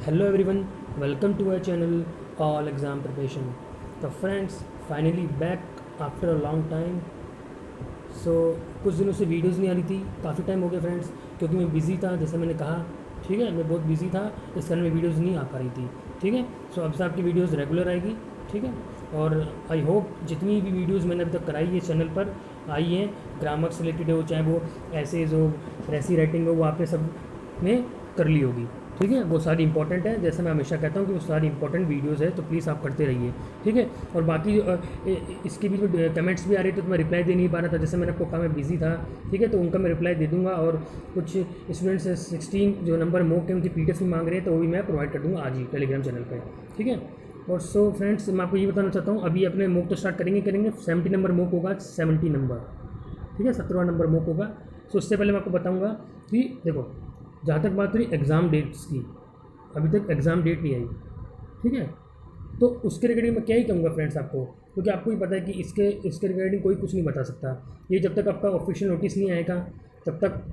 Hello everyone, welcome to our channel All Exam Preparation. तो friends finally back after a long time. कुछ दिनों से videos नहीं आ रही थी, काफ़ी टाइम हो गया फ्रेंड्स, क्योंकि मैं बिज़ी था, जैसे मैंने कहा। ठीक है, मैं बहुत बिज़ी था, इस कारण में वीडियोस नहीं आ पा रही थी। ठीक है, अब से आपकी वीडियोस रेगुलर आएगी। ठीक है, और आई होप जितनी भी वीडियोस मैंने अभी तक कराई है चैनल पर आई हैं, ग्रामर से रिलेटेड हो, चाहे वो एसेज हो, ऐसी राइटिंग हो, वो आपने सब में कर ली होगी। ठीक है, वो सारी इंपॉर्टेंट है, जैसे मैं हमेशा कहता हूँ कि वो सारी इंपॉर्टेंट वीडियोस है, तो प्लीज़ आप करते रहिए। ठीक है, और बाकी इसके बीच में कमेंट्स भी आ रहे थे, तो मैं रिप्लाई दे नहीं पा रहा था, जैसे मैंने आपको कहा मैं बिज़ी था। ठीक है, तो उनका मैं रिप्लाई दे दूँगा, और कुछ स्टूडेंट्स 16 जो नंबर मॉक के उनकी पीडीएफ भी मांग रहे हैं, तो वो भी मैं प्रोवाइड कर दूँगा आज ही टेलीग्राम चैनल पर। ठीक है, और फ्रेंड्स मैं आपको ये बताना चाहता हूँ, अभी अपने मॉक तो स्टार्ट करेंगे 70 नंबर मॉक होगा, 70 नंबर। ठीक है, 17वां नंबर मॉक होगा। उससे पहले मैं आपको बताऊँगा कि देखो, जहाँ तक बात रही एग्ज़ाम डेट्स की, अभी तक एग्ज़ाम डेट नहीं आई। ठीक है, तो उसके रिगार्डिंग मैं क्या ही कहूँगा फ्रेंड्स आपको, क्योंकि आपको ही पता है कि इसके रिगार्डिंग कोई कुछ नहीं बता सकता। ये जब तक आपका ऑफिशियल नोटिस नहीं आएगा तब तक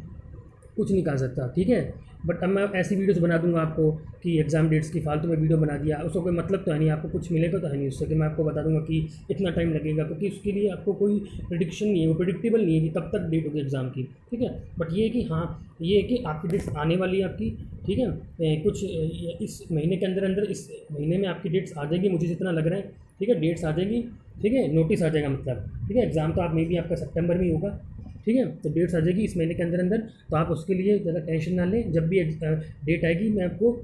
कुछ नहीं कहा सकता। ठीक है, बट अब मैं ऐसी वीडियोस बना दूंगा आपको कि एग्ज़ाम डेट्स की फालतू में वीडियो बना दिया, उसका कोई मतलब तो है नहीं, आपको कुछ मिलेगा तो है नहीं उससे कि मैं आपको बता दूंगा कि इतना टाइम लगेगा, क्योंकि उसके लिए आपको कोई प्रिडिक्शन नहीं है, वो प्रिडिक्टेबल नहीं है कि कब तक डेट होगी एग्ज़ाम की। ठीक है, बट ये है कि हाँ, ये है कि आपकी डेट्स आने वाली है आपकी। ठीक है, कुछ इस महीने के अंदर अंदर, इस महीने में आपकी डेट्स आ जाएगी, मुझे जितना लग रहा है। ठीक है, डेट्स आ जाएगी। ठीक है, नोटिस आ जाएगा मतलब। ठीक है, एग्ज़ाम तो आप मे भी आपका सितंबर में ही होगा। ठीक है, तो डेट्स आ जाएगी इस महीने के अंदर अंदर, तो आप उसके लिए ज़्यादा टेंशन ना लें। जब भी डेट आएगी मैं आपको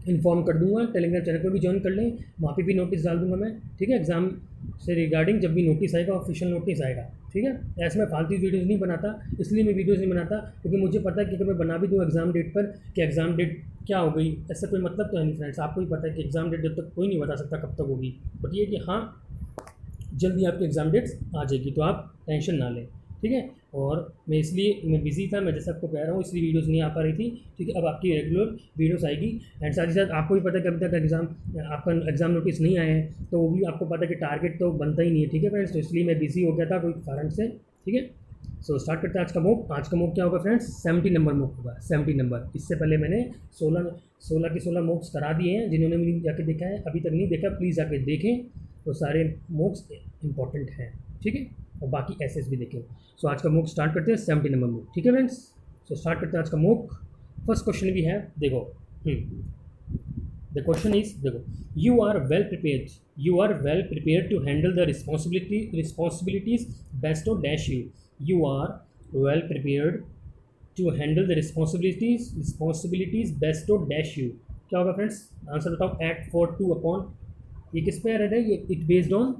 इन्फॉर्म कर दूंगा, टेलीग्राम चैनल पर भी ज्वाइन कर लें, वहाँ पे भी नोटिस डाल दूंगा मैं। ठीक है, एग्ज़ाम से रिगार्डिंग जब भी नोटिस आएगा, ऑफिशियल नोटिस आएगा। ठीक है, ऐसे मैं फालतू वीडियोज़ नहीं बनाता, इसलिए मैं वीडियोज़ नहीं बनाता क्योंकि मुझे पता है कि अगर मैं बना भी दूँ एग्ज़ाम डेट पर कि एग्ज़ाम डेट क्या हो गई, ऐसा कोई मतलब तो है नहीं फ्रेंड्स। आपको ही पता है कि एग्ज़ाम डेट जब तक कोई नहीं बता सकता कब तक होगी, बट ये कि हाँ, जल्दी आपकी एग्ज़ाम डेट्स आ जाएगी, तो आप टेंशन ना लें। ठीक है, और मैं बिज़ी था, मैं जैसे आपको कह रहा हूँ, इसलिए वीडियोज़ नहीं आ पा रही थी। ठीक है, अब आपकी रेगुलर वीडियोज़ आएगी। एंड साथ ही साथ आपको भी पता है कि अभी तक आपका एग्ज़ाम नोटिस नहीं आया है, तो वो भी आपको पता है कि टारगेट तो बनता ही नहीं है। ठीक है फ्रेंड्स, तो इसलिए मैं बिज़ी हो गया था कोई कारण से। ठीक है, स्टार्ट करते हैं आज का मूक। आज का मूक क्या होगा फ्रेंड्स? 70 नंबर मूक होगा, 70 नंबर। इससे पहले मैंने 16 के 16 मूक्स करा दिए हैं। जिन्होंने भी जाके देखा है, अभी तक नहीं देखा, प्लीज़ जाके देखें, तो सारे मूक्स इंपॉर्टेंट हैं। ठीक है, और बाकी एसेस भी देखें। आज का मूक स्टार्ट करते हैं, 70 नंबर मूक। ठीक है फ्रेंड्स, स्टार्ट करते हैं आज का मूक। फर्स्ट क्वेश्चन भी है, देखो। द क्वेश्चन इज, देखो, you are well prepared to handle the responsibilities best of dash you. You are well prepared to handle the responsibilities best of dash you. क्या होगा फ्रेंड्स? आंसर बताओ। Eight for two upon, ये किस पे है? ये it based on,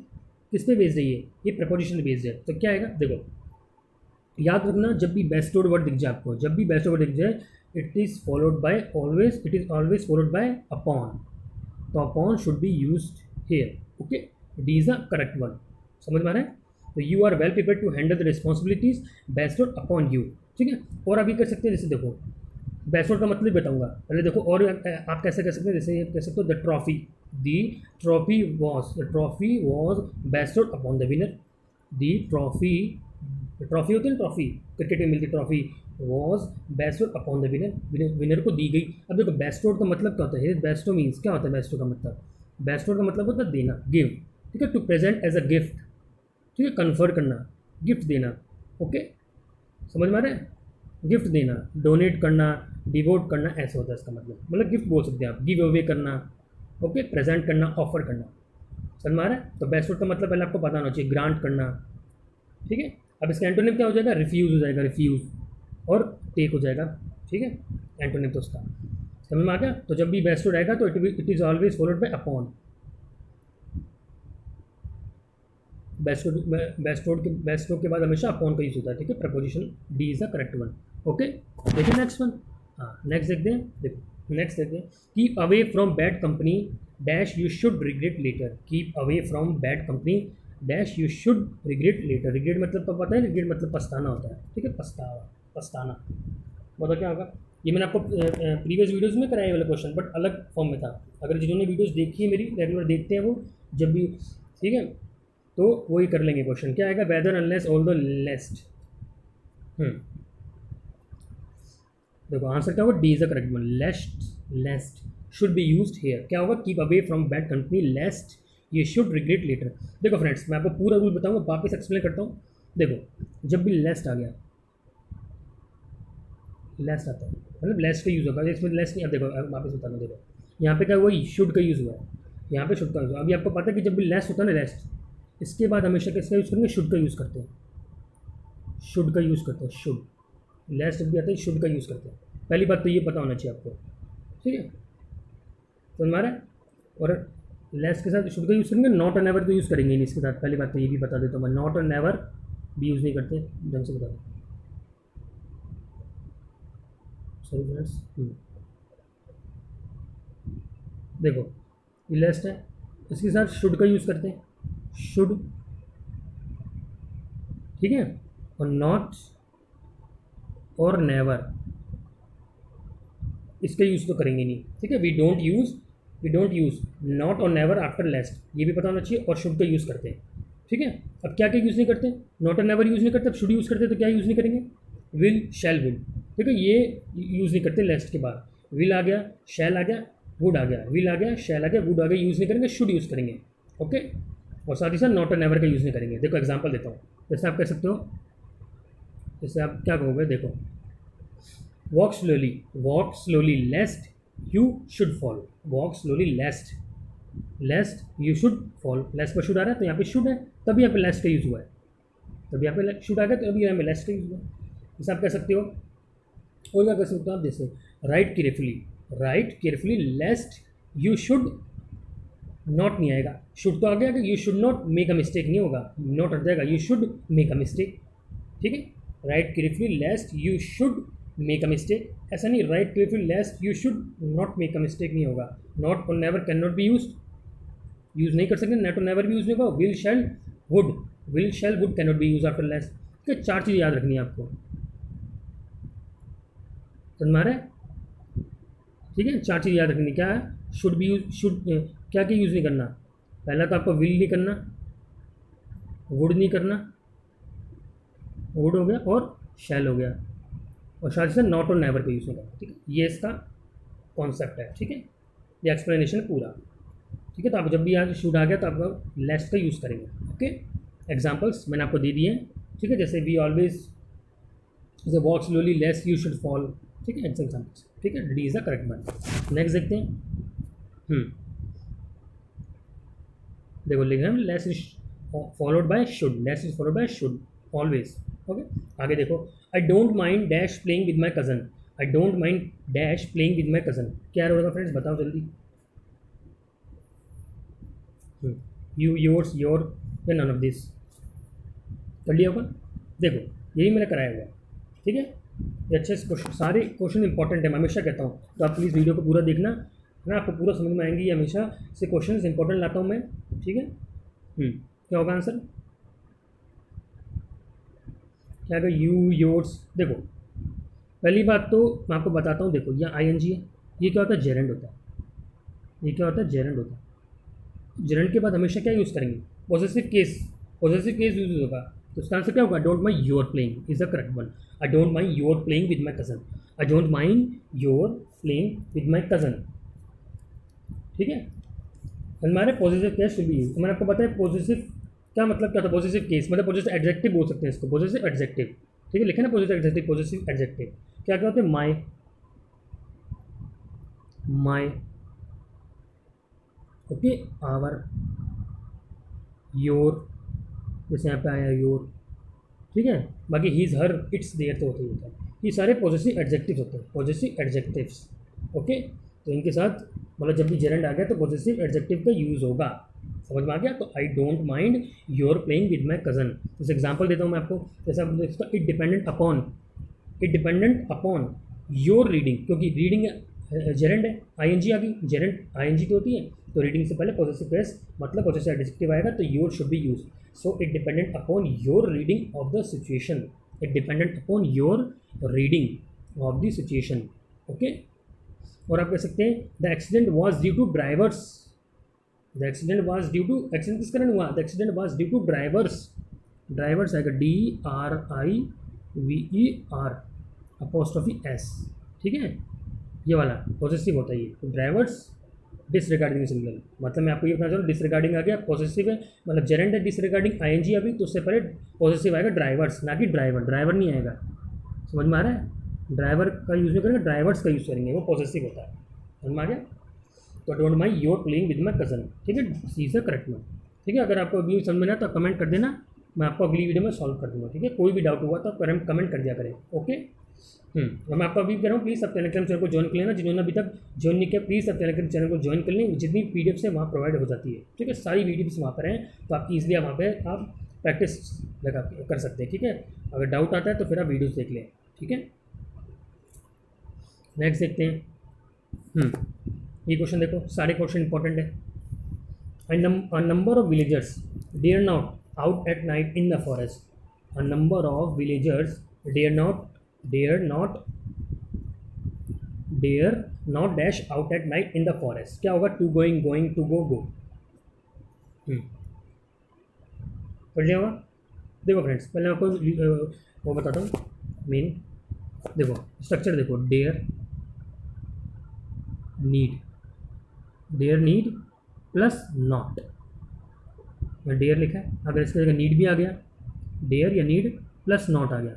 किस पे बेस्ड है? ये प्रपोजिशन बेस्ड है, तो क्या आएगा? देखो, याद रखना, जब भी बेस्ट वर्ड दिख जाए आपको, जब भी बेस्ट वर्ड दिख जाए, it is always followed by upon. तो upon should be used here. Okay, D is the correct one. समझ में आ रहा है? तो you are well prepare to handle the responsibilities bestowed upon you. ठीक है, और अभी कर सकते हैं, जैसे देखो, बेस्ट का मतलब बताऊंगा पहले। देखो, और आप कैसे कर सकते हैं, जैसे कह सकते हो, the trophy was best upon the winner. The trophy होती है ना, ट्रॉफी क्रिकेट में मिलती trophy, was best upon the winner, winner को दी गई। अब देखो, बेस्ट का मतलब क्या होता है? बेस्टो मीन्स क्या होता है? बेस्टो का मतलब, बेस्टो का मतलब होता है देना, गिव। ठीक है, to present as a gift. ठीक है, कन्फर करना, गिफ्ट देना। ओके, समझ में आ रहा है? गिफ्ट देना, डोनेट करना, डिवोट करना, ऐसा होता है इसका मतलब गिफ्ट बोल सकते हैं आप, गिव अवे करना। ओके, प्रेजेंट करना, ऑफर करना। समझ में आ रहा है? तो बेस्ट का मतलब पहले आपको पता होना चाहिए, ग्रांट करना। ठीक है, अब इसका एंटोनिम क्या हो जाएगा? रिफ्यूज़ हो जाएगा, रिफ्यूज़, और टेक हो जाएगा। ठीक है, एंटोनिम तो उसका समझ में आ गया। तो जब भी बेस्ट रहेगा तो it is always followed by upon. Best के बाद हमेशा अपॉन का यूज होता है। ठीक है, proposition D is the correct one. Okay, देखिए नेक्स्ट वन। हाँ, नेक्स्ट देखते हैं। देखो, नेक्स्ट देखते हैं, keep away from bad company dash you should regret later. Keep away from bad company dash you should regret later. Regret मतलब तो पता है, रिग्रेट मतलब पछताना होता है। ठीक है, पछताना मतलब क्या होगा? ये मैंने आपको प्रीवियस वीडियोज़ में कराया वाला क्वेश्चन, बट अलग फॉर्म में था। अगर जिन्होंने वीडियोज़ देखी है मेरी, रेगुलर देखते हैं वो, जब भी, ठीक है, तो वही कर लेंगे। क्वेश्चन क्या आएगा? Whether unless all the lest. देखो, आंसर क्या होगा? D is the correct one, lest. Should be used here. क्या होगा? Keep away from bad company lest you should regret later. देखो फ्रेंड्स, मैं आपको पूरा रूल बताऊंगा, वापस एक्सप्लेन करता हूँ। देखो, जब भी लेस्ट आ गया, लेस्ट आता है मतलब लेस्ट का यूज़ होगा, इसमें लेस्ट नहीं। अब देखो, अब वापस बताना, देखो यहाँ पे क्या हुआ, शुड का यूज़ हुआ है, यहाँ पे शुड का यूज़ हुआ। अभी आपको पता है कि जब भी लेस्ट होता है ना, लेस्ट, इसके बाद हमेशा किसका यूज़ करेंगे? शुड का यूज़ करते हैं, शुड का यूज़ करते हैं, शुड। लेस्ट जब भी आता है शुड का यूज़ करते हैं। पहली बात तो ये पता होना चाहिए आपको, ठीक है? तो हमारा, और लेस्ट के साथ शुड का यूज़ करेंगे, नॉट और नेवर तो यूज़ करेंगे नहीं इसके साथ। पहली बात तो ये भी बता देता हूँ मैं, नॉट और नेवर भी यूज़ नहीं करते, ढंग से बता दूँ। सॉरी फ्रेंड्स, देखो ये लेस्ट है, इसके साथ शुड का यूज़ करते हैं, शुड, ठीक है? और नॉट और नेवर इसका यूज़ तो करेंगे नहीं, ठीक है? वी डोंट यूज़ नॉट और नेवर आफ्टर लेस्ट, ये भी पता होना चाहिए। और शुड का यूज़ करते हैं, ठीक है? अब क्या क्या यूज़ नहीं करते? नॉट और नेवर यूज़ नहीं करते, अब शुड यूज़ करते, तो क्या यूज़ नहीं करेंगे? विल, शैल, विल, ठीक है? ये यूज़ नहीं करते लेस्ट के बाद। विल आ गया, शैल आ गया, वुड आ गया, विल आ गया, शैल आ गया, वुड आ गया, यूज़ नहीं करेंगे, शुड यूज़ करेंगे, ओके? और साथ ही साथ नॉट और नेवर का यूज़ नहीं करेंगे। देखो एग्जाम्पल देता हूँ, जैसे आप कह सकते हो, जैसे आप क्या कहोगे, देखो walk slowly lest you should fall, walk slowly lest you should fall. Lest पर शुड आ रहा है तो यहाँ पे शुड है, तभी यहाँ पे लेस्ट का यूज़ हुआ है, तभी यहाँ पे शुड आ गया, तो अभी यहाँ पे लेस्ट का यूज़ हुआ है। जैसे आप कह सकते हो, और क्या कह सकते हो आप, जैसे right carefully लेस्ट you should not, नहीं आएगा, शुड तो आ गया कि you should not make a mistake, नहीं होगा, नॉट हट जाएगा, you should make a mistake, ठीक है? Right carefully लेस्ट you should make a mistake, ऐसा नहीं, right carefully लेस्ट you should not make a mistake नहीं होगा। नॉट और never can not B use नहीं कर सकते, नॉट और नेवर भी यूज़ नहीं होगा। Will shall would can not be use after lest. ठीक है, 4 चीज़ याद रखनी है आपको, समझ में आ रहा है? ठीक है, 4 चीज़ याद रखनी, क्या है? शुड बी यूज, शुड क्या क्या यूज़ नहीं करना? पहला तो आपको विल नहीं करना, वुड नहीं करना, वुड हो गया और शैल हो गया, और साथ ही साथ नॉट और नेवर का यूज़ नहीं करना, ठीक है? ये इसका कॉन्सेप्ट है, ठीक है? ये एक्सप्लेनेशन है पूरा, ठीक है? तो आप जब भी यहाँ शुड आ गया तो आप लेस्ट का यूज़ करेंगे, ओके? एग्जाम्पल्स मैंने आपको दे दिए हैं, ठीक है? जैसे वी ऑलवेज, जैसे walk slowly lest you should fall, ठीक है? एग्जाम्पल्स, ठीक है? D is the correct one. Next देखते हैं, देखो लिख रहे हैं lest is followed by should, lest is followed by should always, okay? आगे देखो, I don't mind dash playing with my cousin, I don't mind dash playing with my cousin, क्या होगा फ्रेंड्स, बताओ जल्दी। यू, योर्स, योर, या none of this, कर लिया होगा? देखो यही मैंने कराया हुआ है, ठीक है? ये अच्छे से क्वेश्चन, सारे क्वेश्चन इंपॉर्टेंट है, मैं हमेशा कहता हूँ, तो आप प्लीज़ वीडियो को पूरा देखना है ना, आपको पूरा समझ में आएंगी। ये हमेशा से क्वेश्चन इंपॉर्टेंट लाता हूँ मैं, ठीक है? क्या होगा आंसर, क्या होगा? You, yours. देखो पहली बात तो मैं आपको बताता हूँ, देखो यह आई एन जी है, ये क्या होता है? जेरेंड होता है, ये क्या होता है? जेरेंड होता है। जेरेंड के बाद हमेशा क्या यूज़ करेंगे? पॉजेसिव केस यूज होगा, तो इसका आंसर क्या होगा? आई don't mind your playing is the correct one. I don't mind your playing with my cousin, I don't mind your playing with my cousin, ठीक है? हमारे positive case should be use. मैंने आपको बताया पॉजिटिव क्या मतलब क्या था? पॉजिटिव केस मतलब पॉजिटिव एडजेक्टिव बोल सकते हैं इसको, पॉजिटिव एडजेक्टिव, ठीक है? लिखे ना पॉजिटिव एडजेक्टिव, पॉजिटिव एडजेक्टिव क्या क्या होते हैं? माई, ओके, आवर, योर, जैसे यहाँ पे आया योर, ठीक है? बाकी हीज़, हर, इट्स, देयर तो होता ही होता है। ये सारे पॉजिटिव एडजेक्टिव्स होते हैं, पॉजिटिव एडजेक्टिव्स, ओके? तो इनके साथ मतलब जब भी जेरेंड आ गया तो पॉजिटिव एडजेक्टिव का यूज़ होगा, समझ में आ गया? तो आई don't mind your playing with my cousin. जैसे एग्जाम्पल देता हूँ मैं आपको, जैसे आप देखते हो, it dependent upon your reading, क्योंकि रीडिंग जेरेंड है, आई एन जी आ गई, जेरेंड आई एन जी तो होती है, तो रीडिंग से पहले पॉजिटिव केस मतलब पॉजिटिव एडजेक्टिव आएगा, तो your should be use. So it dependent upon your reading of the situation, it dependent upon your reading of the situation, okay? और आप कह सकते हैं the accident was due to drivers, the accident was due to, accident किस कारण हुआ? The accident was due to drivers आएगा, DRIVER apostrophe S, ठीक है? ये वाला पॉजिटिव होता है ये। तो ड्राइवर्स डिसरिगार्डिंग सिंगुलर, मतलब मैं आपको ये बताना चाह रहा हूँ, डिसरिगार्डिंग आ गया, पॉजिटिव है, मतलब जेरेंट है, डिसरिगार्डिंग आईएनजी अभी, तो उससे पहले पॉजिटिव आएगा ड्राइवर्स, ना कि ड्राइवर। ड्राइवर नहीं आएगा, समझ में आ रहा है? ड्राइवर का यूज़ नहीं करेंगे, ड्राइवर्स का यूज़ करेंगे, वो पॉजिटिव होता है। समझ में आ गया? तो don't mind your playing with my cousin, ठीक है, सी इज़ द करेक्ट वन। ठीक है, अगर आपको अगली समझ में ना तो कमेंट कर देना, मैं आपको अगली वीडियो में सॉल्व कर दूंगा। ठीक है, कोई भी डाउट हुआ तो आप कमेंट कर दिया करें। ओके। और मैं आपको अभी कह रहा हूँ, प्लीज़ आप टेलीग्राम चैनल को ज्वाइन कर लेना, जिन्होंने अभी तक ज्वाइन नहीं किया प्लीज़ आप टेलीग्राम चैनल को ज्वाइन कर लें, जितनी पीडीएफ से वहाँ प्रोवाइड हो जाती है। ठीक है, सारी वीडियोस वहाँ पर हैं, तो आप ईजिली वहाँ पर आप प्रैक्टिस लगा कर सकते हैं। ठीक है, अगर डाउट आता है तो फिर आप वीडियोज़ देख लें। ठीक है, नेक्स्ट देखते हैं। ये क्वेश्चन देखो, सारे क्वेश्चन इंपॉर्टेंट है। A number of villagers dare not out at night in the forest. A number of villagers dare not dash out at night in the forest. क्या होगा? To going, going, to go, go. पढ़ लिया होगा? देखो friends, पहले मैं आपको वो बताता हूँ मेन। देखो स्ट्रक्चर देखो, dare need plus not. Dare लिखा है, अगर इसके जगह नीड भी आ गया, डेयर या नीड प्लस नॉट आ गया,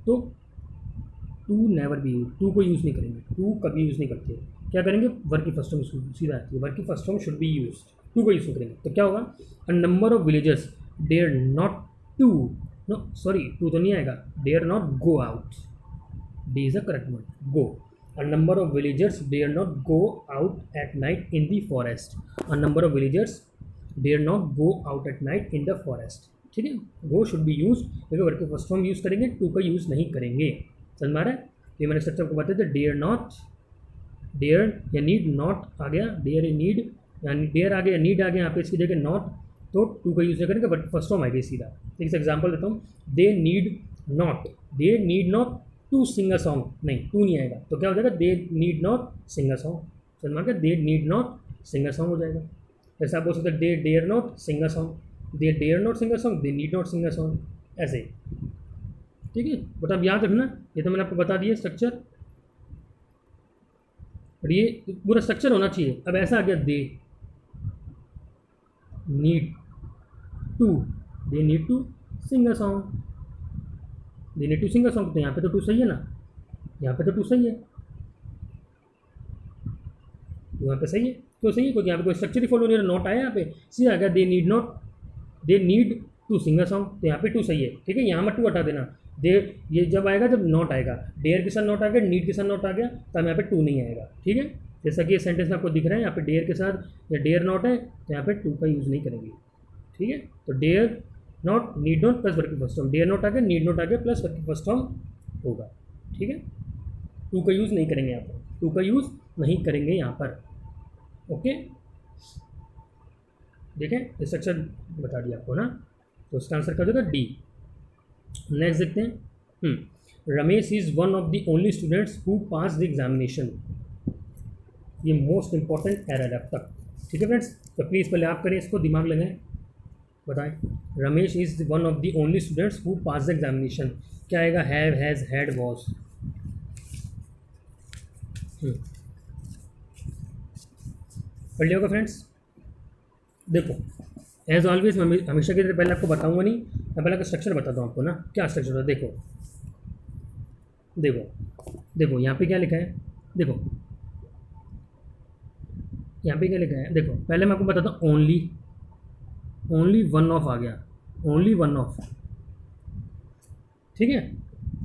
तो to never be use, to को यूज़ नहीं करेंगे, टू कभी यूज़ नहीं करते। क्या करेंगे? वर्ब की फर्स्ट फॉर्म सीधा आती है, वर्ब की first form should be use, to को यूज़ नहीं करेंगे। तो क्या होगा? A number of villagers dare not to, no sorry to तो नहीं आएगा, dare not go out, D is a correct one, go. A number of villagers dare not go out at night in the forest. A number of villagers dare not go out at night in the forest. ठीक है, go should be used, क्योंकि verb के first form use करेंगे, to का use नहीं करेंगे। समझ में आ रहा है? ये मैंने स्ट्रक्चर को बताया था, डेयर नॉट, डेयर या नीड, नॉट आ गया, डेयर या नीड, यानी डेयर आ गया, नीड आ गया, यहाँ पे इसकी जगह नॉट, तो टू का यूज़ नहीं करेंगे, बट फर्स्ट फॉर्म आएगी सीधा। एक एग्जाम्पल देता हूँ, they need not to sing a song, नहीं टू नहीं आएगा, तो क्या हो जाएगा? They need not sing a song. समझ में आ गया? They need not sing a song हो जाएगा। जैसे आप बोल सकते हैं, they dare not sing a song, they dare not sing a song, they need not sing a song, ऐसे। ठीक है, बट अब याद रखना, ये तो मैंने आपको बता दिया स्ट्रक्चर, और ये पूरा स्ट्रक्चर होना चाहिए। अब ऐसा आ गया, they need to sing a song, they need to sing a song, तो यहाँ पे तो टू सही है ना, यहाँ पे तो टू सही है, यहाँ पे सही है, क्यों सही है? क्योंकि यहाँ पे कोई स्ट्रक्चर ही फॉलो नहीं, नॉट आया यहाँ पे, सीधा आ गया, they need to sing a song, तो यहाँ पे टू सही है। ठीक है, यहाँ में टू हटा देना, दे ये जब आएगा जब नॉट आएगा, डेयर के साथ नॉट आ गया, नीड के साथ नॉट आ गया, तब यहाँ पे टू नहीं आएगा। ठीक है, जैसा कि ये सेंटेंस में आपको दिख रहा है, यहाँ पे डेयर के साथ या डेयर नॉट है, तो यहाँ पे टू का यूज़ नहीं करेंगे। ठीक है, तो dare not, need not plus verb की फर्स्ट फॉर्म, डेयर नॉट आ गया, नीड नॉट आ गया, प्लस वर्ब की फर्स्ट फॉर्म होगा। ठीक है, टू का यूज़ नहीं करेंगे यहाँ पर, टू का यूज़ नहीं करेंगे यहाँ पर। ओके, देखें स्ट्रक्चर बता दिया आपको ना, तो उसका आंसर कर देगा डी। नेक्स्ट देखते हैं, Ramesh is one of the only students who pass the examination. ये मोस्ट इंपॉर्टेंट एरर है अब तक। ठीक है फ्रेंड्स, तो प्लीज़ पहले आप करें इसको, दिमाग लगाएं, बताएं। Ramesh is one of the only students who pass the examination, क्या आएगा? Have, has, had, was. पढ़ लिया होगा फ्रेंड्स। देखो एज ऑलवेज मैं हमेशा की तरह पहले आपको बताऊंगा नहीं, मैं पहले का स्ट्रक्चर बताता हूँ आपको ना, क्या स्ट्रक्चर होता है। देखो देखो यहाँ पे क्या लिखा है, देखो यहाँ पे क्या लिखा है, देखो पहले मैं आपको बताता हूँ, ओनली वन ऑफ आ गया, ओनली वन ऑफ। ठीक है,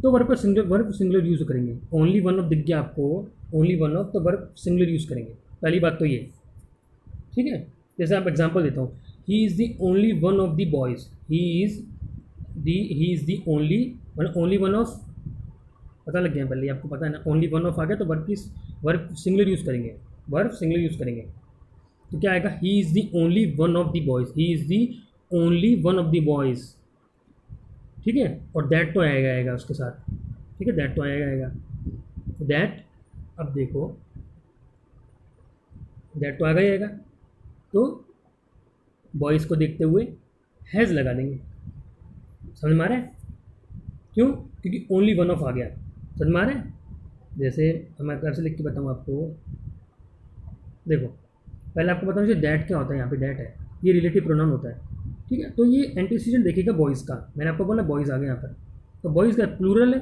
तो वर्ब सिंगुलर यूज़ करेंगे, ओनली वन ऑफ दिख गया आपको, ओनली वन ऑफ, तो वर्ब सिंगुलर यूज़ करेंगे, पहली बात तो ये। ठीक है, जैसे आप एग्जांपल देता हूँ, he is the only one of the boys, he is the only one of, पता लग गया पहले, आपको पता है ना, ओनली वन ऑफ आ गया, तो वर्ब सिंगुलर यूज़ करेंगे, वर्ब सिंगुलर यूज़ करेंगे, तो क्या आएगा? He is the only one of the boys, he is the only one of the boys. ठीक है, और दैट तो आएगा उसके साथ। ठीक है, दैट तो आएगा दैट, अब देखो दैट तो आ गया आएगा, तो बॉयज़ को देखते हुए हैज़ लगा देंगे। समझ में आ रहा है? क्यों? क्योंकि ओनली वन ऑफ आ गया। समझ में आ रहा है? जैसे मैं कैसे लिख के बताऊँ आपको, देखो पहले आपको बताऊँ जैसे डैट क्या होता है, यहाँ पे डैट है, ये रिलेटिव प्रोनाउन होता है, ठीक है। तो ये एंटीसीडेंट देखिएगा बॉयज़ का, मैंने आपको बोला बॉयज़ आ गए यहाँ पर, तो बॉयज़ का प्लूरल है,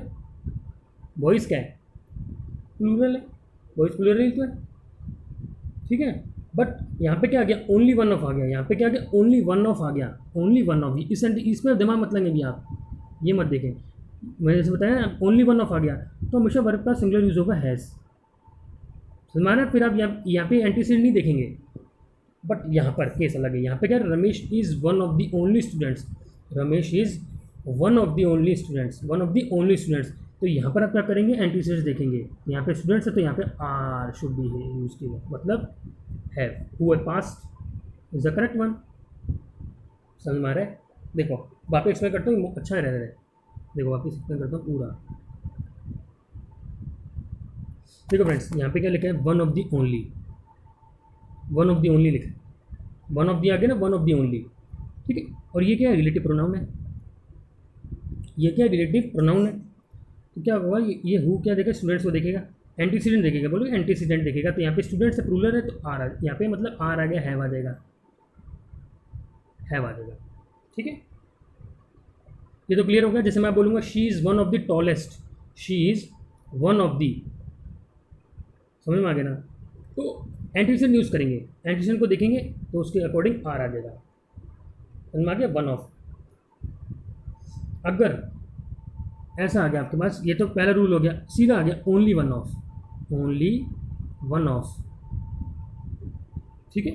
बॉयज़ क्या है, प्लूरल है, बॉयज़ प्लूरल ही तो है, ठीक है। बट यहाँ पे क्या आ गया, ओनली वन ऑफ आ गया, यहाँ पे क्या आ गया, ओनली वन ऑफ आ गया, ओनली वन ऑफ, इसमें दिमाग मत लगेंगे आप, ये मत देखें, मैंने जैसे बताया ना ओनली वन ऑफ आ गया, तो हमेशा वर्ब का सिंगुलर यूज होगा हैज़, समझ में आ रहा है। फिर आप यहाँ पे एंटीसीडेंट नहीं देखेंगे, बट यहाँ पर केस अलग है, यहाँ पे क्या है, Ramesh is one of the only students, Ramesh is one of the only students, one of the only students, तो यहाँ पर आप क्या करेंगे, एंटीसीडेंट्स देखेंगे, यहाँ पे स्टूडेंट्स है तो यहाँ पे आर शुड बी है यूज किया, मतलब हैव, हु है past is the correct one, समझ में आ रहा है। देखो वापस एक्सप्लेन करता हूँ, अच्छा रह रहा है, देखो वापस एक्सप्लेन करता हूँ पूरा। देखो फ्रेंड्स यहाँ पे क्या लिखा है, one of the only, one of the only लिखा है, वन ऑफ द आ गया ना, वन ऑफ द ओनली, ठीक है। और ये क्या है, रिलेटिव प्रोनाउन है, ये क्या है, रिलेटिव प्रोनाउन है, तो क्या होगा, ये हु क्या देखेगा, स्टूडेंट्स को देखेगा, एंटीसीडेंट देखेगा, बोलो एंटीसीडेंट देखेगा, तो यहाँ पे स्टूडेंट्स से प्लूरल है तो आर आ, यहाँ पे मतलब आर आ गया, हैव आ जाएगा, हैव आ जाएगा, ठीक है। ये तो क्लियर हो गया। जैसे मैं बोलूँगा she is one of the tallest, she is one of the, समझ में आ गया ना, तो एंटीसीडेंट यूज़ करेंगे, एंटीसीडेंट को देखेंगे तो उसके अकॉर्डिंग आर आ जाएगा, समझ में आ गया, वन ऑफ। अगर ऐसा आ गया आपके पास, ये तो पहला रूल हो गया, सीधा आ गया only one of, only one of, ठीक है।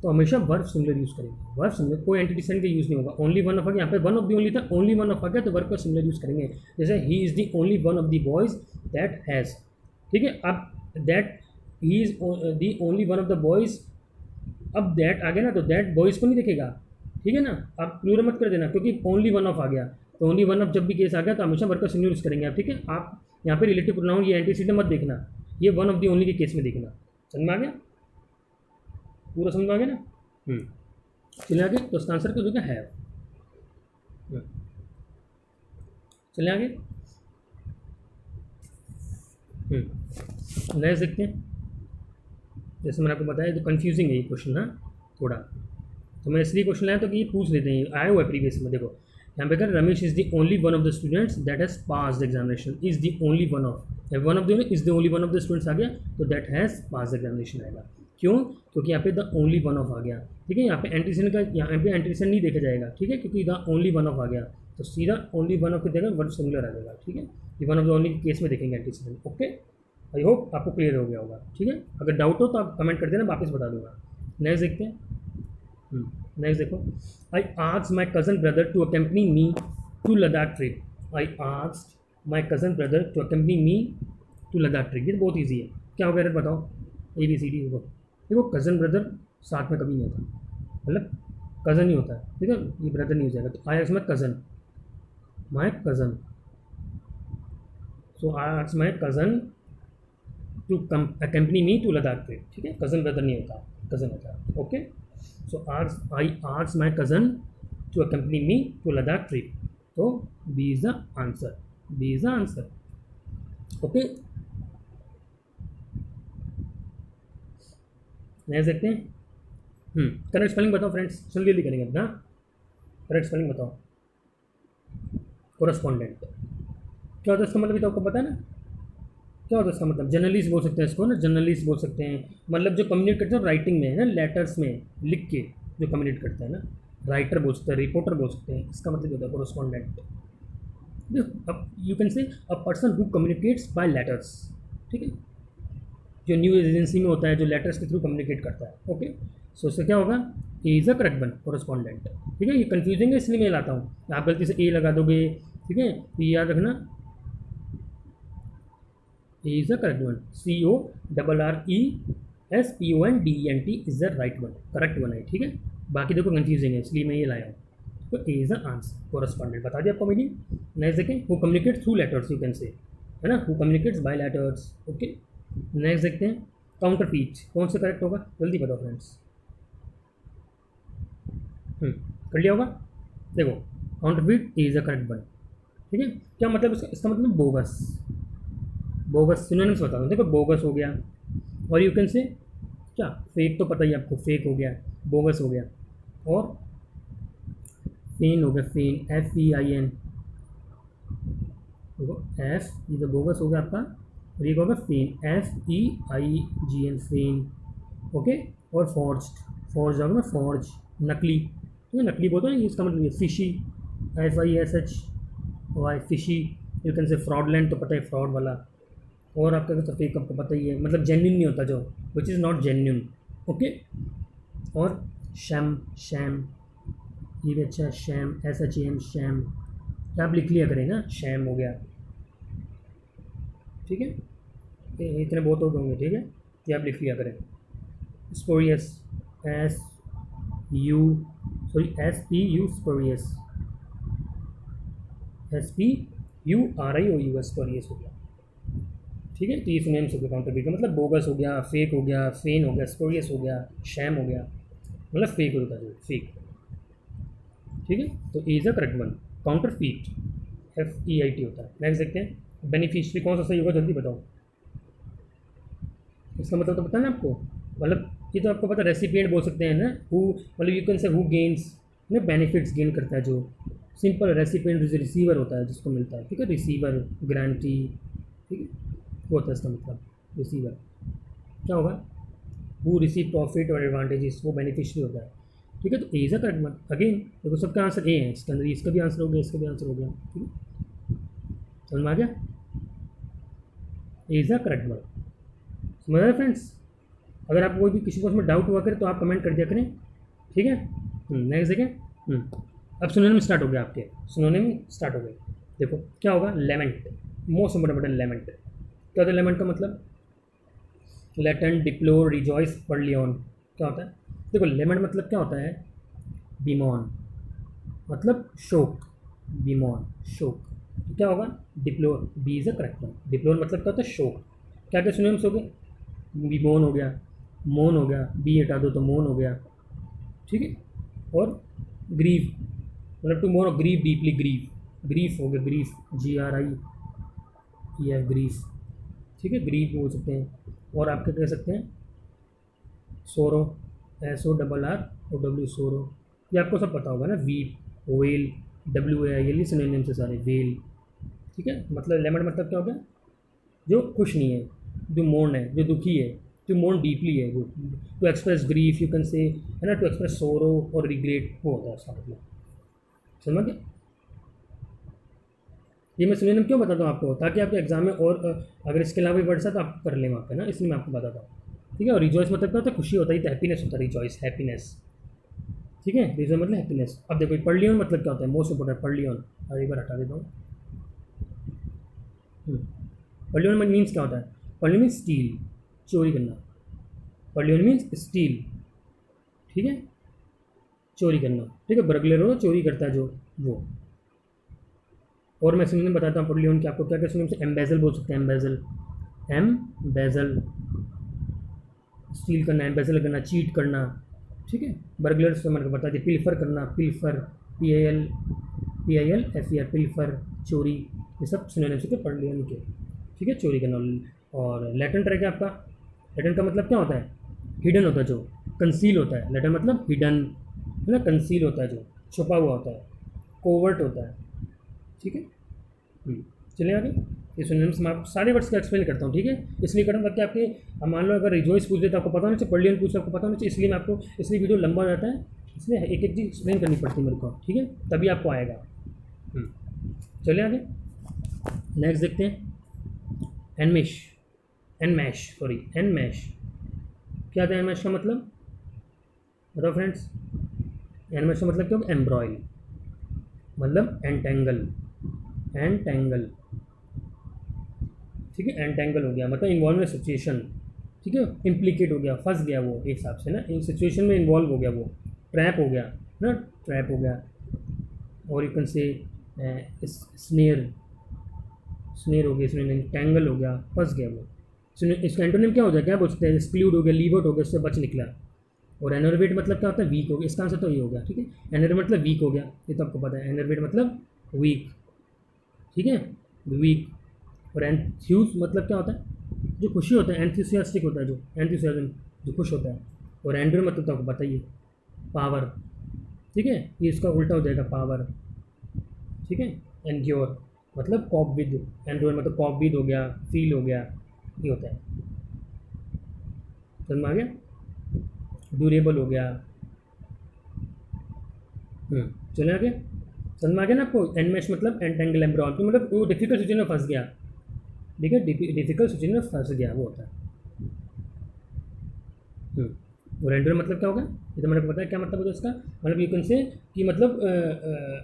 तो हमेशा वर्ब सिंगुलर यूज़ करेंगे, वर्ब सिंगुलर, कोई एंटीसीडेंट का यूज़ नहीं होगा, ओनली वन ऑफ आ गया, यहाँ पे वन ऑफ दी ओनली था, ओनली वन ऑफ आ गया तो वर्ब का सिंगुलर यूज़ करेंगे, जैसे he is the only one of the boys that has, ठीक है। अब that, he is the only one of the boys, अब दैट आ गया ना, तो दैट बॉयज़ को नहीं देखेगा, ठीक है ना, आप प्लूरल मत कर देना, क्योंकि ओनली वन ऑफ आ गया, तो ओनली वन ऑफ जब भी केस आ गया तो हमेशा वर्ब का सिंगुलर यूज़ करेंगे आप, ठीक है। आप यहाँ पे रिलेटिव प्रोनाउन ये एंटीसीडेंट मत देखना, ये वन ऑफ दी ओनली के केस में देखना, समझ में आ गया, पूरा समझ में आ गया ना। चलिए आगे, तो इसका आंसर क्या हो जाएगा, हैव। चलिए आगे, नेक्स्ट देखते हैं। जैसे मैंने आपको बताया तो कंफ्यूजिंग है ये क्वेश्चन, हाँ थोड़ा, तो मैं इसलिए क्वेश्चन लाया तो कि ये पूछ लेते हैं, आया हुआ है प्रीवियस में। देखो यहाँ पे कर, Ramesh is the only one of the students that has pass the examination, is the only one of, one of the is the only one of the students आ गया, तो that has pass the examination आएगा, क्यों, क्योंकि यहाँ पे the only one of आ गया, ठीक है। यहाँ पे एंटीसीडेंट का, यहाँ पे एंटीसीडेंट नहीं देखा जाएगा, ठीक है, क्योंकि द ओनली वन ऑफ आ गया, तो सीधा ओनली वन ऑफ की जगह वर्ब सिंगुलर आ जाएगा, ठीक है। ये वन ऑफ द ओनली के केस में देखेंगे एंटीसीडेंट, ओके। आई होप आपको क्लियर हो गया होगा, ठीक है। अगर डाउट हो तो आप कमेंट कर देना, वापस बता दूंगा। नेक्स्ट देखते हैं, नेक्स्ट देखो, I asked my cousin brother to accompany me to Ladakh trip, I asked my cousin brother to accompany me to Ladakh trip, ये तो बहुत ईजी है, क्या हो गया बताओ, ABCD देखो, देखो कज़न ब्रदर साथ में कभी नहीं होता, मतलब कज़न ही होता है, ठीक है, ये ब्रदर नहीं हो जाएगा, तो I asked my cousin, so I asked my cousin to accompany me to Ladakh trip, ठीक है, कज़न ब्रदर नहीं होता, कज़न होता है, okay. So I asked my cousin to accompany me to Ladakh trip, तो B is the answer, B is the answer, okay. Next देखते हैं, correct spelling बताओ फ्रेंड्स, जल्दी जल्दी करेंगे अपना, करेक्ट स्पेलिंग बताओ, कोरस्पॉन्डेंट क्या होता है इसका मतलब, भी तो आपको पता है ना क्या होता है इसका मतलब, जर्नलिस्ट बोल सकते हैं इसको ना, जर्नलिस्ट बोल सकते हैं, मतलब जो कम्युनिकेट करते हैं राइटिंग में है ना, लेटर्स में लिख के जो कम्युनिकेट करते हैं ना, राइटर बोल सकते हैं, रिपोर्टर बोल सकते हैं, इसका मतलब होता है कोरस्पॉन्डेंट। अब you can say a person who communicates by letters, ठीक है, जो न्यूज़ एजेंसी में होता है, जो लेटर्स के थ्रू कम्युनिकेट करता है, ओके। सो इससे क्या होगा, A is a correct one, correspondent, ठीक है। ये कन्फ्यूजिंग है इसलिए मैं लाता हूँ, आप गलती से ए लगा दोगे, ठीक है, तो ये याद रखना, ए is the correct one, CORRESPONDENT is the right one, correct one है, ठीक है। बाकी देखो कंफ्यूजिंग है इसलिए मैं ये लाया हूँ, तो A is the answer, correspondent बता दिया आपको मैंने। नेक्स्ट देखें, who communicate through letters, you can say, है ना, who communicates by letters, okay. Next देखते हैं, काउंटर फीट कौन सा करेक्ट होगा, जल्दी बताओ फ्रेंड्स, कर लिया होगा, देखो counter feet is the correct one, ठीक है। क्या मतलब इसका मतलब बोगस, बोगस सिनोनिम्स बता दूँ, देखो बोगस हो गया, और यू कैन से क्या, फेक तो पता ही आपको, फेक हो गया, बोगस हो गया, और फेन हो गया, फेन, FEIN, देखो एफ, ये तो बोगस हो गया आपका, और ये होगा फेन, FEIGN, फेन, ओके। और फॉर्ज होगा ना, फॉर्ज, नकली, ठीक है, नकली बोलते हैं, इसका मतलब ये fishy, FISHY, fishy, you can से फ्रॉडलेंट, तो पता है फ्रॉड वाला, और आपका तो फेक आपको पता ही है, मतलब जेन्यून नहीं होता जो, which is not genuine, okay. और शैम, शैम, ये भी अच्छा है, शैम, SHAM, शैम, क्या आप लिख लिया करें ना, शैम हो गया, ठीक है, इतने बहुत होंगे, ठीक है, ये आप लिख लिया करें। Spurious, SPU, spurious, SPURIOUS, spurious हो गया, ठीक है। तो ये सिनोनिम्स हो गया काउंटरफीट का, मतलब बोगस हो गया, फेक हो गया, फेन हो गया, स्पोरियस हो गया, शैम हो गया, मतलब फेक होता है जो, फेक, ठीक है। तो A is a correct one, counterfeit, FEIT होता है। नेक्स्ट देखते हैं, बेनिफिशियरी कौन सा सही होगा, जल्दी बताओ, इसका मतलब तो पता है ना आपको, मतलब ये तो आपको पता, रेसिपिएंट बोल सकते हैं ना, हु, मतलब यू कैन से हु गेन्स ना, बेनिफिट्स गेन करता है जो, सिंपल, रेसिपिएंट रिसीवर होता है जिसको मिलता है, ठीक है, रिसीवर, ग्रांटी, ठीक है, वो होता है इसका मतलब, रिसीवर क्या होगा, हु रिसीव प्रॉफिट और एडवांटेजेस, वो बेनिफिशियरी होता है, ठीक है। तो A is a correct one, again देखो सबका आंसर ए है, इसके अंदर इसका भी आंसर हो गया, इसका भी आंसर हो गया, ठीक है, समझ में आ गया, ए इज़ अ करेक्ट वन, समझ रहे फ्रेंड्स। अगर आप कोई भी किसी को उसमें डाउट हुआ करे तो आप कमेंट कर दिया करें, ठीक है। नेक्स्ट देखें, अब सिनोनिम स्टार्ट हो गया आपके, सिनोनिम स्टार्ट हो गए, देखो क्या होगा, लेमेंट, मोस्ट इम्पोर्टेंट लेमेंट, क्या होता है लेमेंट का मतलब, लेटेंट, डिप्लोर, रिजॉइस, परलियन, क्या होता है, देखो लेमेंट मतलब क्या होता है, बीमॉन, मतलब शोक, बीमॉन, शोक, तो क्या होगा, deplore, B is a correct one, deplore मतलब क्या होता है, शोक, क्या क्या सिनोनिम्स हो गए, बीमोन हो गया, मोन हो गया, बी हटा दो तो मोन हो गया, ठीक है, और ग्रीव, मतलब टू मोन, ग्रीव डीपली, ग्रीफ हो गया, ग्रीफ, GRIEF, ग्रीफ, ठीक है, ग्रीफ बोल सकते हैं, और आप क्या कह सकते हैं, सोरो, SORROW, सोरो, ये आपको सब पता होगा ना, वीप, वेल, WAIL, सिनोनिम से सारे, वेल, ठीक है, मतलब लेमन मतलब क्या हो गया, जो खुश नहीं है, जो मोर्न है, जो दुखी है, टू मोर्न डीपली है, वो to express grief, you can say, है ना, टू एक्सप्रेस सोरो और रिग्रेट, वो होता है उसका मतलब, समझ गए। ये मैं सिनोनिम क्यों बताता हूँ आपको, ताकि आपके एग्जाम में और अगर इसके अलावा भी वर्ड्स है तो आप कर लें वहाँ पे ना, इसलिए मैं आपको बताता हूँ, ठीक है। और रिजॉइस मतलब क्या होता है, खुशी होता है, तो हैप्पीनेस होता है, रिजॉइस, हैप्पीनेस, ठीक है, रिजॉइस मतलब हैप्पीनेस। अब देखो पर्लियन मतलब क्या होता है, मोस्ट इंपॉर्टेंट, पर्लियन, और एक बार हटा देता हूँ, पर्लियन मीन्स क्या होता है, पर्लियन मीन्स स्टील, चोरी करना, पर्लियन मीन्स स्टील, ठीक है, चोरी करना, ठीक है, बर्गलर हो, चोरी करता है जो, वो। और मैं सिनोनिम बताता हूँ पर्लियन के आपको, क्या क्या सिनोनिम से, एम्बेजल बोल सकते हैं, एम्बेजल, एम्बेजल, स्टील करना, एम्बेजल करना, चीट करना, ठीक है, बर्गलर से मैंने बता दिया, पिल्फर करना, पिल्फर, PILFER, पिल्फर, चोरी, ये सब सिनोनिम्स होते हैं पर्लियन के, ठीक है, चोरी करना। और लेटेंट रहेगा आपका, लेटेंट का मतलब क्या होता है, हिडन होता है जो, कंसील होता है, लेटेंट मतलब हिडन, है ना, कंसील होता है जो छुपा हुआ होता है, कोवर्ट होता है, ठीक है। चलिए आगे, ये सिनोनिम्स मैं आपको सारे वर्ड्स का एक्सप्लेन करता हूँ, ठीक है, इसलिए करता हूँ ताकि आपके, मान लो अगर रिजॉइस पूछ देता आपको पता होना चाहिए, पर्लियन पूछ आपको पता होना चाहिए, इसलिए मैं आपको, इसलिए वीडियो लंबा हो जाता है, इसलिए एक एक चीज़ एक्सप्लेन करनी पड़ती है मेरे को, ठीक है, तभी आपको आएगा। चलिए आगे, नेक्स्ट देखते हैं, एनमैश, क्या था एनमैश का मतलब, बताओ फ्रेंड्स, एनमैश का मतलब क्या होगा, एम्ब्रॉयल, मतलब एंटेंगल, ठीक है, एंटेंगल हो गया मतलब इन्वॉल्व सिचुएशन, ठीक है, इम्प्लीकेट हो गया, फंस गया वो, एक हिसाब से ना, इन सिचुएशन में इन्वॉल्व हो गया वो, ट्रैप हो गया ना, ट्रैप हो गया, और यू कैन से स्नेयर हो गया, इसमें टैंगल हो गया, फंस गया वो। इसका एंटोनिम क्या हो जाए, क्या बोल सकते हैं, एक्सक्लूड हो गया, लीवर्ट हो गया, उससे बच निकला। और एनर्वेट मतलब क्या होता है, वीक हो गया, इसका आंसर तो ये हो गया, ठीक है, एनर्वेट मतलब वीक हो गया, ये तो आपको पता है, एनर्वेट मतलब वीक, ठीक है, वीक, और एंथ्यूज मतलब क्या होता है, जो खुशी होता है, एंथुसियास्टिक होता है, जो एंथुसियाज्म, जो खुश होता है। और एंड्योर मतलब तो आपको बताइए, पावर, ठीक है, ये इसका उल्टा हो जाएगा पावर, ठीक है। एंड्योर मतलब कॉप विद, एंड्योर मतलब कॉप विद हो गया, फील हो गया, ये होता है। समझ में आ गया? ड्यूरेबल हो गया। चले आगे, समझ में आ गया ना आपको? एनमेश मतलब एंटेंगल एम्ब्रॉन, तो मतलब वो डिफिकल्ट सिचुएशन में फंस गया, ठीक है, डिफिकल्ट सिचुएशन में फंस गया, वो होता है। और एंड्योर मतलब क्या होगा, ये तो मैंने पता है क्या मतलब होता है इसका। मतलब यू कैन से कि मतलब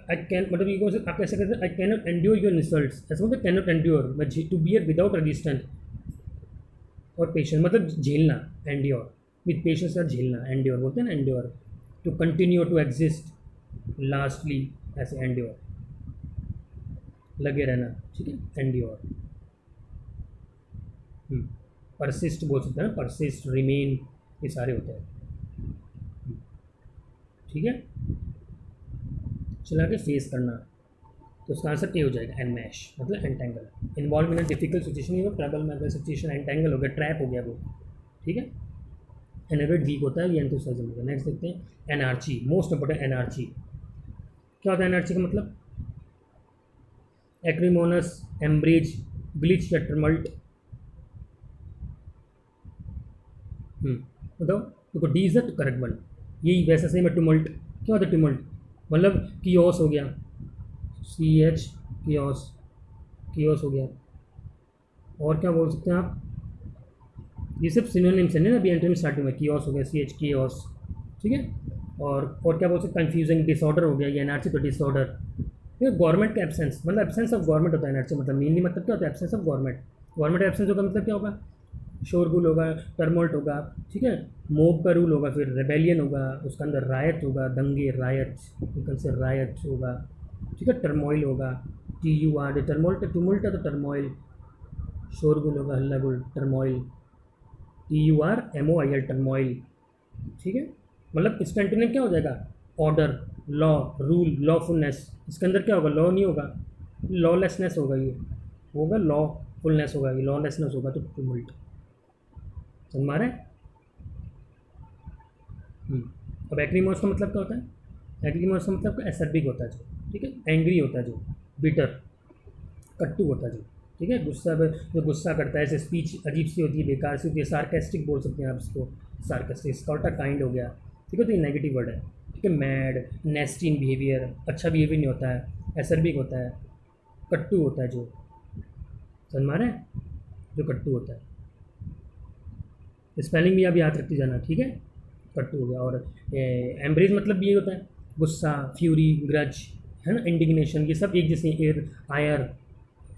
आई कैन, मतलब यू कैन से आप कैसे कहते हैं, I can not endure your insults, ऐसा मतलब can not endure, to bear without resistance. और पेशेंस मतलब झेलना, एंड्योर विद पेशेंस का झेलना, एंड्योर बोलते हैं ना, endure. To continue to exist, lastly, ऐसे एंड्योर, लगे रहना, ठीक है, एंड्योर। परसिस्ट बोल सकते हैं ना, परसिस्ट, रिमेन, ये सारे होते हैं, ठीक है। चला के फेस करना, तो उसका आंसर ए हो जाएगा, एनमैश मतलब entangle. Involve in difficult situation, ये ट्रबल में अगर सिचुएशन, एंटेंगल हो गया, ट्रैप हो गया वो, ठीक है। एनर्वेट वीक होता है, ये एंथुसियाज्म होगा। नेक्स्ट देखते हैं एनआरची, मोस्ट इंपोर्टेंट एनआरची। क्या होता है एनआरची का मतलब? एक्रीमोनस, एम्ब्रिज, ग्लिच या टर्मल्ट। बताओ, देखो D is the correct one, यही वैसा सही में टुमल्ट। क्या होता है टुमल्ट? मतलब कियोस हो गया, सी एच, कियोस, कियोस हो गया। और क्या बोल सकते हैं आप, ये सब सिनोनिम्स है ना, अभी एंट्री में स्टार्टिंग में कियोस हो गया, सी एच, कियोस, ठीक है। और क्या बोल सकते हैं, कन्फ्यूजिंग, डिसऑर्डर हो गया, ये एनआरसी तो डिसऑर्डर। ये गवर्नमेंट का एब्सेंस, मतलब एब्सेंस ऑफ गवर्नमेंट होता है एनआरसी मतलब, मेनली मतलब क्या होता है, absence of government. Government absence होगा मतलब क्या होगा, शोरगुल होगा, टर्मोल्ट होगा, ठीक है, मोब का रूल होगा, फिर रेबेलियन होगा, उसके अंदर रायत होगा, दंगे, रायत, से रायत होगा, ठीक है, टर्मोइल होगा, T U R, tumult, tumult है तो टर्मोइल, शोरगुल होगा, हल्ला गुल, turmoil, T U R M O I L, turmoil, ठीक है। मतलब इसका एंटोनिम क्या हो जाएगा, ऑर्डर, लॉ, रूल, लॉफुलनेस। इसके अंदर क्या होगा, लॉ नहीं होगा, लॉलेसनेस होगा, ये होगा लॉफुलनेस होगा, ये लॉलेसनेस होगा, तो टुमुल्ट। समझ में आ रहा है? अब एक्रीमोस का मतलब क्या होता है? एक्रीमोस का मतलब एसर्बिक होता है जो, ठीक है, एंग्री होता है जो, बिटर, कट्टू होता है जो, ठीक है, गुस्सा, जो गुस्सा करता है, ऐसे स्पीच अजीब सी होती है, बेकार सी होती है, सार्केस्टिक बोल सकते हैं आप इसको, सार्केस्टिक, स्कॉटा काइंड हो गया, ठीक है, तो ये नेगेटिव वर्ड है, ठीक है। मैड, नेस्टी इन बिहेवियर, अच्छा बिहेवियर नहीं होता है, एसर्बिक होता है, कट्टू होता है जो, समझ में आ रहा है, जो कट्टू होता है। स्पेलिंग भी आप याद रखते जाना, ठीक है, कट्टू हो गया। और एम्ब्रेज मतलब ये होता है, गुस्सा, फ्यूरी, ग्रज, है ना, इंडिग्नेशन, ये सब एक जैसे, एर, आयर,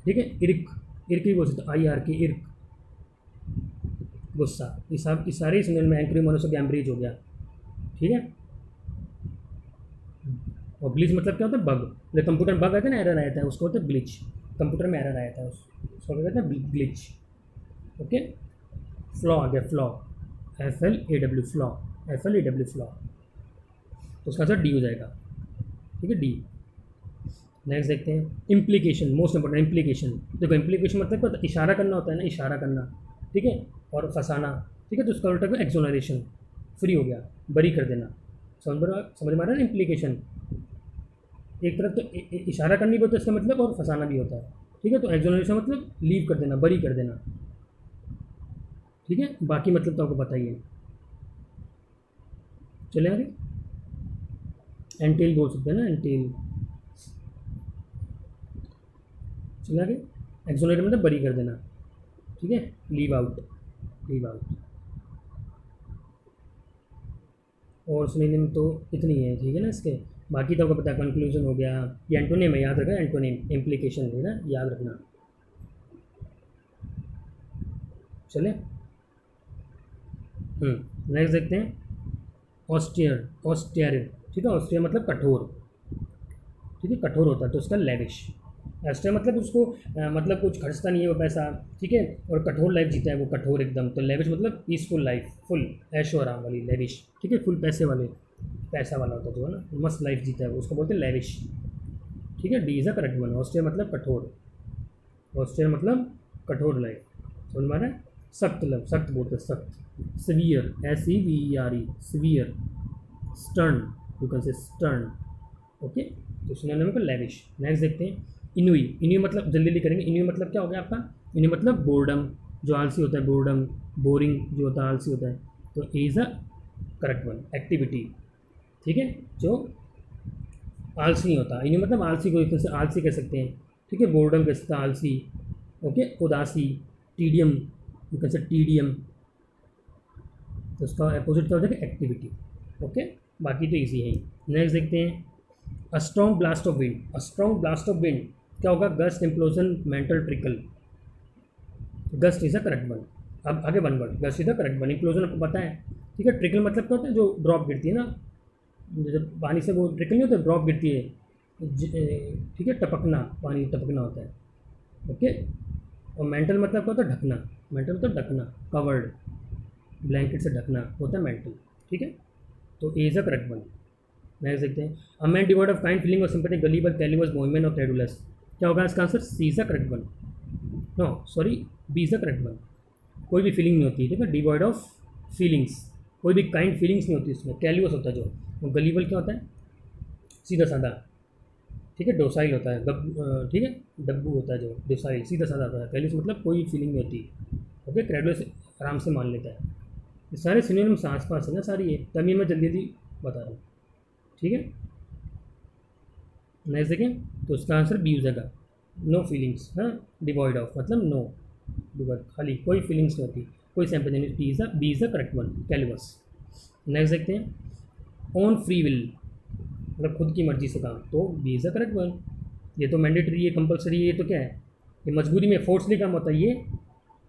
ठीक है, इर्क, इर्क भी बोल सकते, आई आर के, इर्क, गुस्सा, ये सब, इस सारे सिंगल में एंक्रीमोनस ऑफ एम्ब्रेज हो गया, ठीक है। और ग्लिच मतलब क्या होता है, बग, जब कंप्यूटर में बग आता है ना, एरर आता है, उसको होता है ग्लिच, कंप्यूटर में एरर आया था उसको कहते हैं ग्लिच, ओके। फ्लॉ आ गया, flaw, F L A W, flaw, F L A W, flaw, तो उसका आंसर डी हो जाएगा, ठीक है, डी। नेक्स्ट देखते हैं इम्प्लीकेशन, मोस्ट इंपॉर्टेंट इम्प्लीकेशन। देखो इम्प्लीकेशन मतलब क्या होता है, इशारा करना होता है ना, इशारा करना, ठीक है, और फंसाना, ठीक है, तो उसका उल्टा एक्सोनरेशन, फ्री हो गया, बरी कर देना। समझ में आ रहा है ना इम्प्लीकेशन? एक तरफ तो इशारा करनी भी होता है इसका मतलब, और फंसाना भी होता है, ठीक है। तो एक्सोनरेशन मतलब लीव कर देना, बरी कर देना, ठीक है। बाकी मतलब तो आपको बताइए, चले आगे। एंटेल बोल सकते हैं ना, एंटेल, चले आगे। एक्सोनरेट मतलब बरी कर देना, ठीक है, लीव आउट, लीव आउट। और सिनोनिम तो इतनी है, ठीक है ना इसके। बाकी तो आपको पता है, कंक्लूजन हो गया, ये एंटोनिम है, याद रखना, एंटोनिम, इम्प्लीकेशन है ना, याद रखना। चले नेक्स्ट देखते हैं ऑस्टियर, ऑस्टियर, ठीक है, ऑस्टियर मतलब कठोर, ठीक है, कठोर होता है, तो उसका लेविश। ऑस्टियर मतलब उसको मतलब कुछ खर्चता नहीं है वो पैसा, ठीक है, और कठोर लाइफ जीता है वो, कठोर एकदम। तो लेविश मतलब पीसफुल लाइफ, फुल ऐशो आराम वाली, लेविश, ठीक है, फुल पैसे वाले, पैसा वाला होता है जो है ना, मस्त लाइफ जीता है वो, उसको बोलते हैं लेविश, ठीक है, D is a correct one. Austere मतलब कठोर, ऑस्टेयर मतलब कठोर लाइफ, समझ में आ रहा है। सख्त लव, सख्त बोलते हैं सख्त। Severe, SEVERE, severe. Stern, you can से स्टर्न। ओके, तो सिनोनिम को लेविश। नेक्स्ट देखते हैं इनुई। इनुई मतलब जल्दी जल्दी करेंगे। इनुई मतलब क्या हो गया आपका? इनुई मतलब बोर्डम, जो आलसी होता है, बोर्डम, बोरिंग जो होता है, आलसी होता है। तो A is a correct one. Activity, ठीक है, जो आलसी नहीं होता। इनुई मतलब आलसी को एक से आलसी कह सकते हैं, ठीक है। बोर्डम कह सकते हैं, आलसी। ओके, उदासी। टीडियम, यू कैन से टीडियम, तो उसका अपोजिट क्या हो जाएगा? एक्टिविटी। ओके, बाकी तो इजी है ही। नेक्स्ट देखते हैं a strong blast of wind. A strong blast of wind क्या होगा? Gust, implosion, mental trickle. Gust is a correct one. अब आगे one word, gust is a correct one. Implosion आपको पता है, ठीक है। ट्रिकल मतलब क्या होता है? जो ड्रॉप गिरती है ना, जब पानी से वो ट्रिकल नहीं होता, ड्रॉप गिरती है, ठीक है, टपकना, पानी टपकना होता है। ओके, और मेंटल मतलब क्या होता है? ढकना। मेंटल मतलब ढकना, कवर्ड, ब्लैंकेट से ढकना होता है मेंटल, ठीक है। तो A is a correct one. Next देखते हैं a man devoid of kind feeling और सिंपैथी, गलीबल, कैलिबस, बोहेमियन और क्रेडुलस। क्या होगा इसका answer? C is a correct one. No sorry, B is a correct one. कोई भी फीलिंग नहीं होती, ठीक है, डिवॉइड ऑफ फीलिंग्स, कोई भी काइंड फीलिंग्स नहीं होती इसमें। कैलिबस होता है जो, गलीबल क्या होता है? सीधा साधा, ठीक है, डोसाइल होता है, ठीक है, डब्बू होता है जो, डोसाइल सीधा साधा होता है। कैलिबस मतलब कोई फीलिंग नहीं होती। ओके, क्रेडुलस आराम से मान लेता है। ये सारे सिनोनिम्स आस पास है ना सारी, ये तभी मैं जल्दी जल्दी बता रहा हूँ, ठीक है। नेक्स्ट देखें, तो उसका आंसर बी हो जाएगा, नो फीलिंग्स। हाँ, डिवॉइड ऑफ मतलब नो, डिवॉइड खाली, कोई फीलिंग्स नहीं होती, कोई सैम्पल नहीं। B is the correct one, callous. Next देखते हैं ऑन फ्री विल, मतलब खुद की मर्जी से काम, तो B is the correct one. ये तो मैंडेटरी है, कंपलसरी है, ये तो क्या है? ये मजबूरी में फोर्सली काम होता है, ये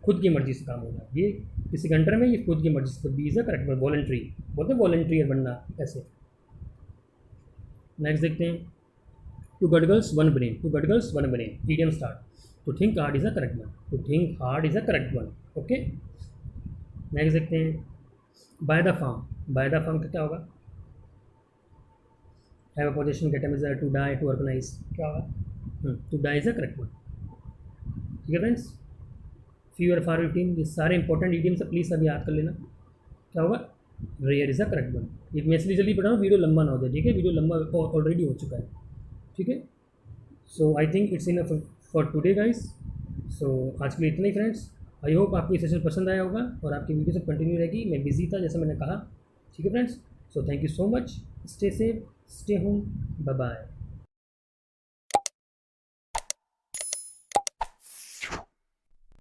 खुद की मर्जी से काम होता है। ये किसी के अंडर में, ये खुद की मर्जी से, तो B is the correct one. Voluntary बोलते हैं, वॉलंटियर बनना ऐसे। नेक्स्ट देखते हैं to cudgel one's brain, to cudgel one's brain, idiom start. To think hard is a correct one, to think hard is a correct one. Okay, next देखते हैं by the farm. By the farm का क्या होगा? Have a position, get is to die, to organise, क्या होगा? To die is a correct one, ठीक है friends. Few और फार 15, ये सारे इंपॉर्टेंट ईडियम्स है, प्लीज़ अभी याद कर लेना। क्या होगा? Rear is a correct one. ये मैं इसलिए जल्दी पढ़ा हूँ, वीडियो लंबा ना हो जाए, ठीक है, वीडियो लंबा ऑलरेडी हो चुका है, ठीक है। So I think it's enough for today guys. सो आज के लिए इतना ही फ्रेंड्स। आई होप आपको ये सेशन पसंद आया होगा और आपकी वीडियो सब कंटिन्यू रहेगी। मैं बिजी था जैसे मैंने कहा, ठीक है friends. So thank you so much, stay safe, stay home, bye bye.